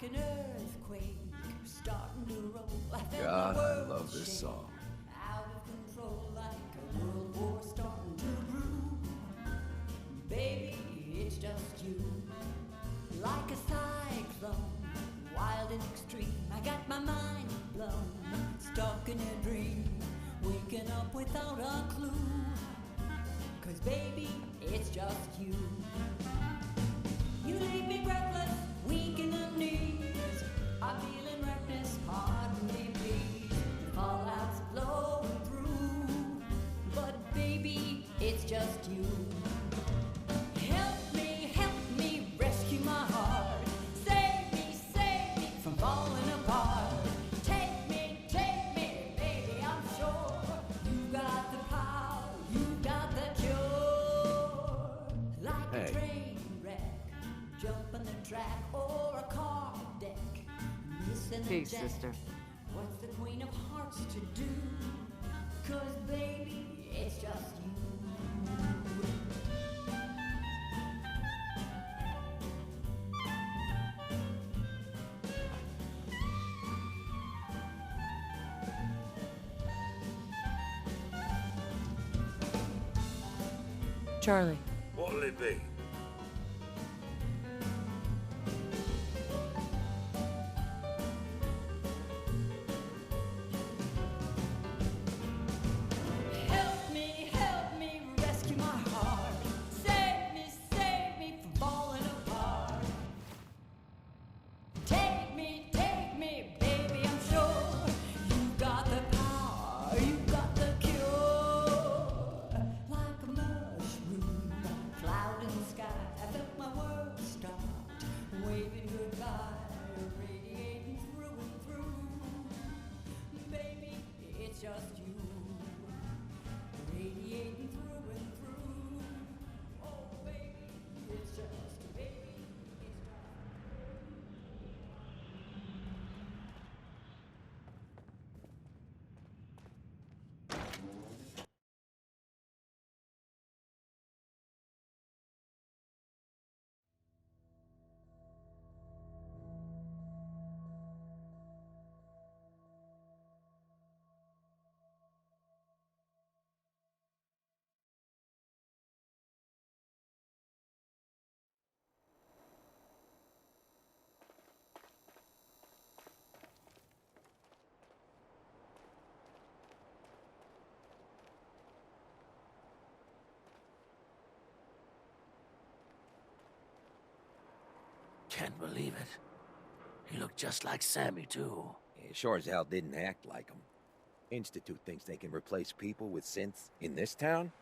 like an earthquake starting to roll. God, I love this song. Out of control like a world war starting to brew. Baby, it's just you. Like a cyclone, wild and extreme. I got my mind blown, stuck in a dream, waking up without a clue. 'Cause baby, it's just you. You leave me breathless, weak in the knees. I'm feeling reckless, pardon me please. The fallout's blowing through, but baby, it's just you. Help me, rescue my heart. Save me from falling apart. Take me, baby, I'm sure you got the power, you got the cure. Like a train wreck, jumping the track, or a car deck, missing the jack. Sister. What's the Queen of Hearts to do? 'Cause baby, it's just you. Charlie. What'll it be? Help me, rescue my heart. Save me from falling apart. Take me, baby, I'm sure you got the power, you got the cure. Like a mushroom, cloud in the sky, I felt my world stopped, waving goodbye, radiating through and through. Baby, it's just you. Radiating through and through. Oh, baby, it's just, baby, it's just. Can't believe it. He looked just like Sammy, too. He sure as hell didn't act like him. Institute thinks they can replace people with synths in this town?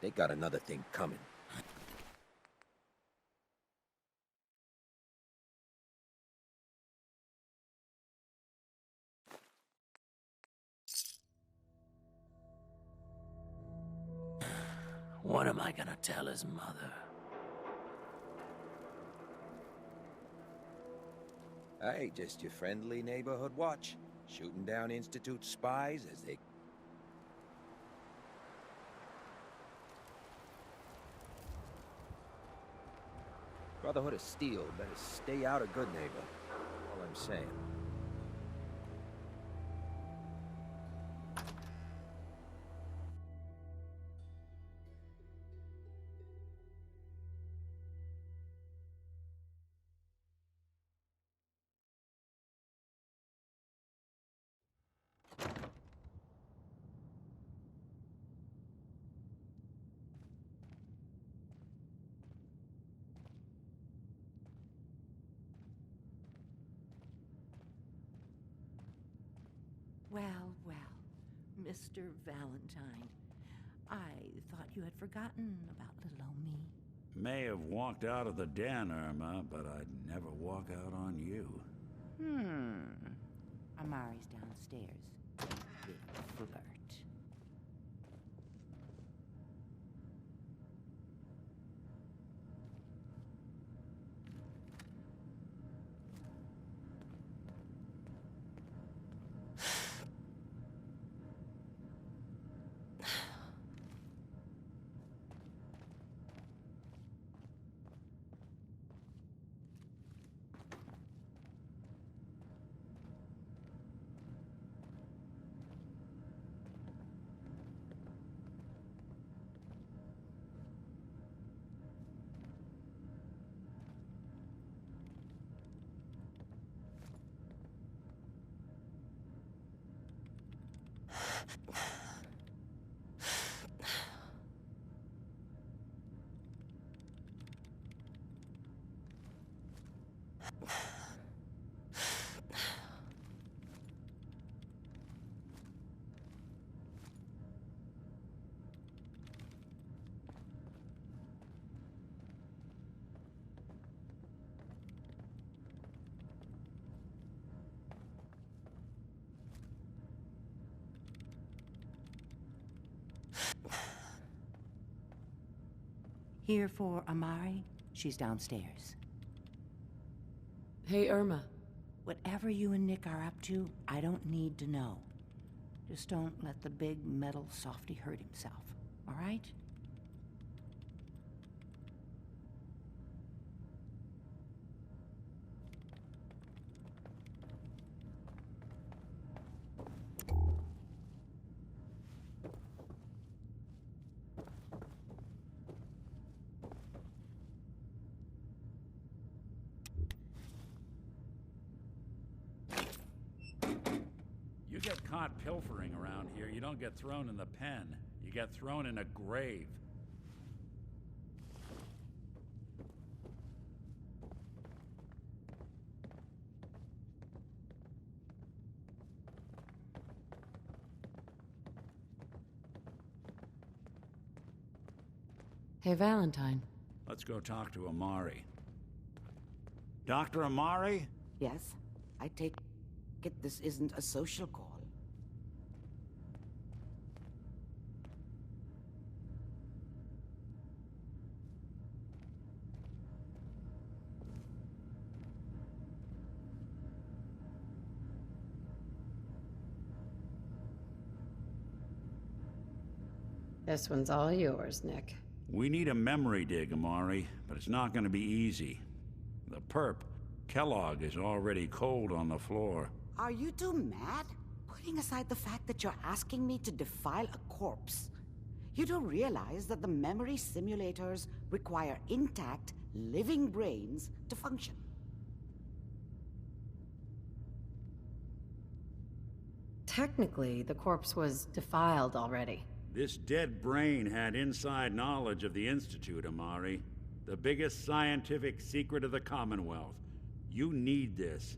They got another thing coming. What am I gonna tell his mother? Hey, just your friendly neighborhood watch. Shooting down Institute spies as they... Brotherhood of Steel better stay out of good neighbor. All I'm saying. Well, Mr. Valentine. I thought you had forgotten about little old me. May have walked out of the den, Irma, but I'd never walk out on you. Amari's downstairs. Big flirt. Here for Amari? She's downstairs. Hey, Irma. Whatever you and Nick are up to, I don't need to know. Just don't let the big metal softy hurt himself, all right? You get caught pilfering around here, you don't get thrown in the pen. You get thrown in a grave. Hey, Valentine. Let's go talk to Amari. Dr. Amari? Yes, I take it this isn't a social call. This one's all yours, Nick. We need a memory dig, Amari, but it's not going to be easy. The perp, Kellogg, is already cold on the floor. Are you two mad? Putting aside the fact that you're asking me to defile a corpse, you don't realize that the memory simulators require intact, living brains to function. Technically, the corpse was defiled already. This dead brain had inside knowledge of the Institute, Amari. The biggest scientific secret of the Commonwealth. You need this,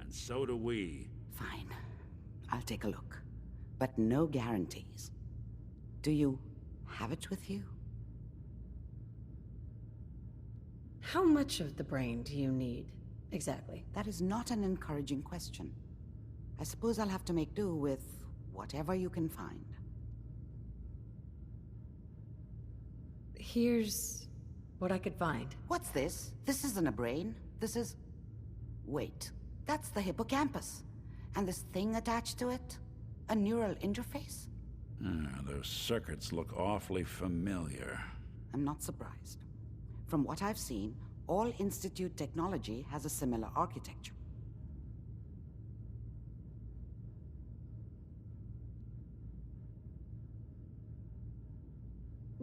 and so do we. Fine. I'll take a look. But no guarantees. Do you have it with you? How much of the brain do you need, exactly? That is not an encouraging question. I suppose I'll have to make do with whatever you can find. Here's what I could find. What's this? This isn't a brain. This is... Wait. That's the hippocampus. And this thing attached to it? A neural interface? Those circuits look awfully familiar. I'm not surprised. From what I've seen, all Institute technology has a similar architecture.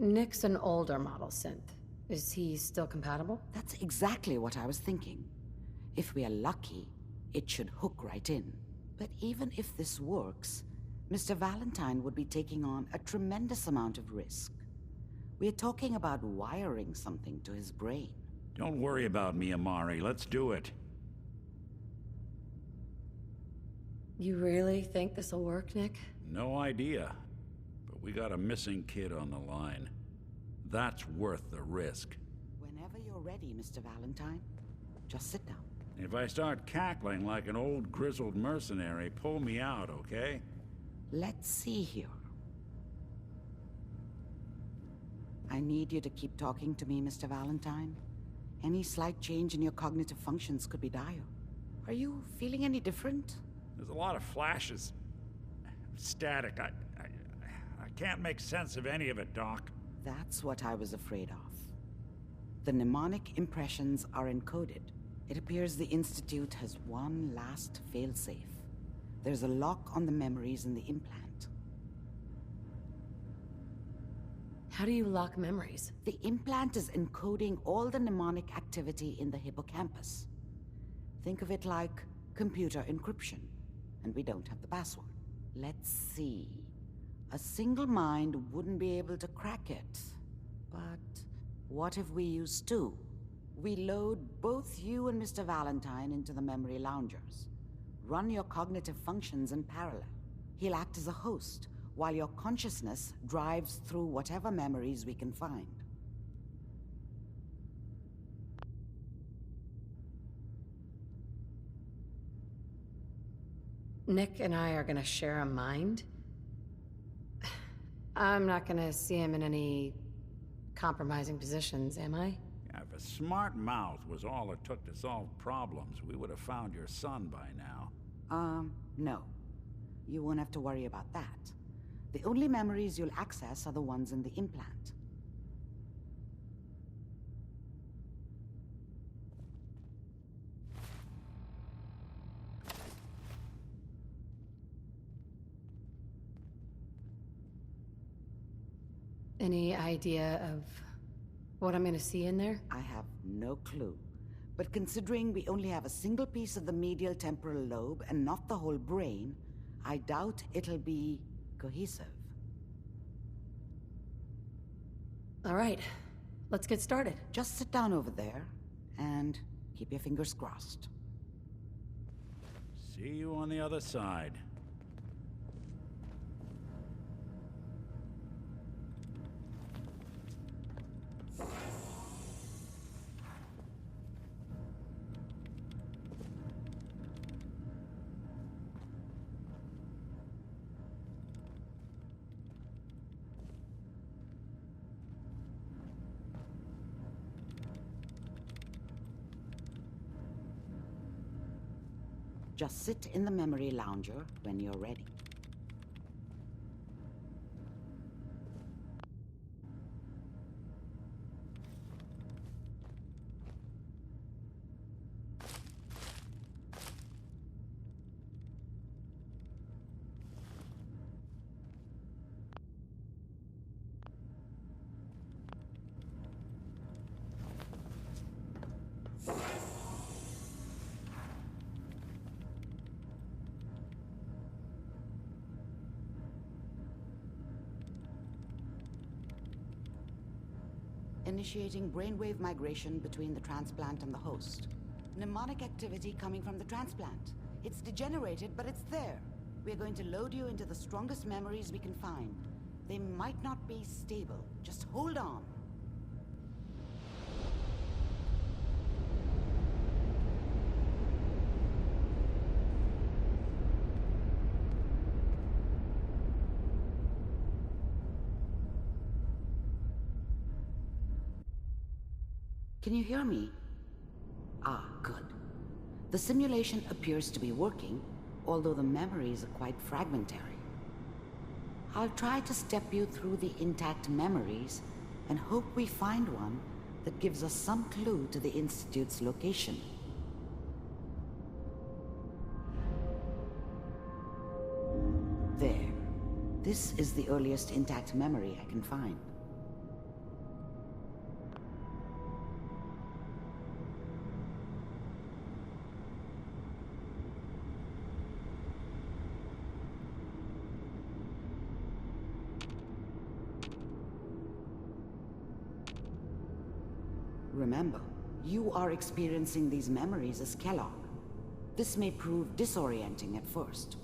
Nick's an older model synth. Is he still compatible? That's exactly what I was thinking. If we are lucky, it should hook right in. But even if this works, Mr. Valentine would be taking on a tremendous amount of risk. We're talking about wiring something to his brain. Don't worry about me, Amari. Let's do it. You really think this'll work, Nick? No idea. But we got a missing kid on the line. That's worth the risk. Whenever you're ready, Mr. Valentine, just sit down. If I start cackling like an old grizzled mercenary, pull me out, okay? Let's see here. I need you to keep talking to me, Mr. Valentine. Any slight change in your cognitive functions could be dire. Are you feeling any different? There's a lot of flashes. Static. I can't make sense of any of it, Doc. That's what I was afraid of. The mnemonic impressions are encoded. It appears the Institute has one last failsafe. There's a lock on the memories in the implant. How do you lock memories? The implant is encoding all the mnemonic activity in the hippocampus. Think of it like computer encryption, and we don't have the password. Let's see. A single mind wouldn't be able to crack it. But what if we use two? We load both you and Mr. Valentine into the memory loungers. Run your cognitive functions in parallel. He'll act as a host, while your consciousness drives through whatever memories we can find. Nick and I are gonna share a mind? I'm not gonna see him in any compromising positions, am I? Yeah, if a smart mouth was all it took to solve problems, we would have found your son by now. No. You won't have to worry about that. The only memories you'll access are the ones in the implant. Any idea of what I'm gonna see in there? I have no clue. But considering we only have a single piece of the medial temporal lobe and not the whole brain, I doubt it'll be cohesive. All right, let's get started. Just sit down over there and keep your fingers crossed. See you on the other side. Just sit in the memory lounger when you're ready. Initiating brainwave migration between the transplant and the host. Mnemonic activity coming from the transplant. It's degenerated, but it's there. We're going to load you into the strongest memories we can find. They might not be stable. Just hold on. Can you hear me? Ah, good. The simulation appears to be working, although the memories are quite fragmentary. I'll try to step you through the intact memories and hope we find one that gives us some clue to the Institute's location. There. This is the earliest intact memory I can find. Remember, you are experiencing these memories as Kellogg. This may prove disorienting at first.